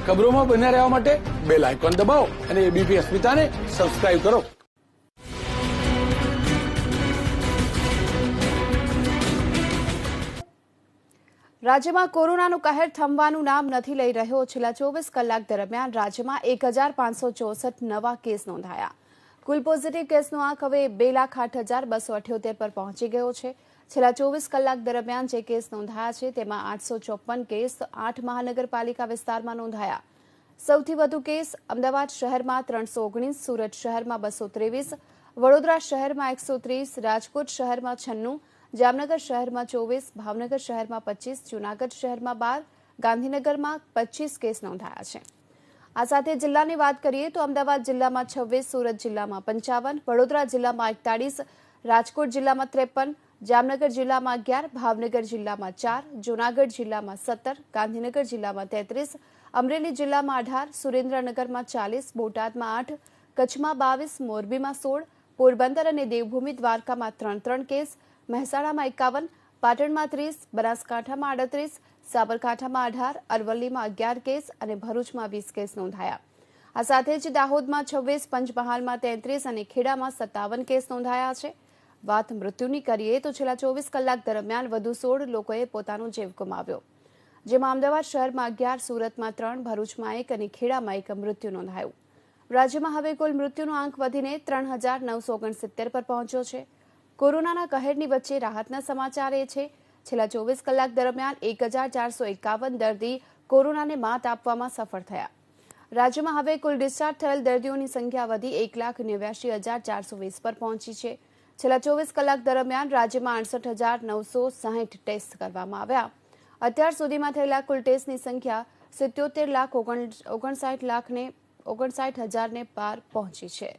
ખબરોમાં બન્યા રહેવા માટે બેલ આઇકોન દબાવો અને એબીપી અસ્મિતાને સબસ્ક્રાઇબ કરો. રાજ્યમાં કોરોનાનું કહેર થમવાનું નામ નથી લઈ રહ્યો. છેલ્લા 24 કલાક દરમિયાન રાજ્યમાં 1564 નવા કેસ નોંધાયા. કુલ પોઝિટિવ કેસનો આંક હવે 2,08,278 પર પહોંચી ગયો છે. છેલ્લા 24 કલાક દરમિયાન જે કેસ નોંધાયા છે તેમાં 854 કેસ 8 મહાનગરપાલિકા વિસ્તારમાં નોંધાયા. સૌથી વધુ કેસ અમદાવાદ શહેરમાં 319, સુરત શહેરમાં 223, વડોદરા શહેરમાં 130, રાજકોટ શહેરમાં 96, જામનગર શહેરમાં 24, ભાવનગર શહેરમાં 25, જૂનાગઢ શહેરમાં 12, ગાંધીનગરમાં 25 કેસ નોંધાયા છે. આ સાથે જિલ્લાની વાત કરીએ તો અમદાવાદ જિલ્લામાં 26, સુરત જિલ્લામાં 55, વડોદરા જિલ્લામાં 41, રાજકોટ જિલ્લામાં 53, જામનગર જિલ્લામાં 11, ભાવનગર જિલ્લામાં 4, જૂનાગઢ જિલ્લામાં 17, ગાંધીનગર જિલ્લામાં 33, અમરેલી જિલ્લામાં 18, સુરેન્દ્રનગરમાં 40, બોટાદમાં 8, કચ્છમાં 22, મોરબીમાં 16, પોરબંદર અને દેવભૂમિ દ્વારકામાં 3 કેસ, મહેસાણામાં 51, પાટણમાં 30, બનાસકાંઠામાં 38, સાબરકાંઠામાં 18, અરવલ્લીમાં 11 કેસ અને ભરૂચમાં 20 કેસ નોંધાયા. આ સાથે જ દાહોદમાં 26, પંચમહાલમાં 33 અને ખેડામાં 57 કેસ નોંધાયા છે. વાત મૃત્યુની કરીએ તો છેલ્લા 24 કલાક દરમિયાન વધુ 16 લોકોએ પોતાનો જીવ ગુમાવ્યો, જેમાં અમદાવાદ શહેરમાં 11, સુરતમાં 3, ભરૂચમાં 1 અને ખેડામાં 1 મૃત્યુ નોંધાયું. રાજ્યમાં હવે કુલ મૃત્યુનો આંક વધીને 3,969 પર પહોંચ્યો છે. કોરોનાના કહેરની વચ્ચે રાહતના સમાચાર એ છે છેલ્લા 24 કલાક દરમિયાન 1,451 દર્દી કોરોનાને માત આપવામાં સફળ થયા. રાજ્યમાં હવે કુલ ડિસ્ચાર્જ થયેલ દર્દીઓની સંખ્યા વધી 1,89,420 પર પહોંચી છે. છેલ્લા 24 કલાક દરમિયાન રાજ્યમાં 68,960 ટેસ્ટ કરવામાં આવ્યા. અત્યાર સુધીમાં થયેલા કુલ ટેસ્ટની સંખ્યા 77,59,60,000 પાર પહોંચી છે.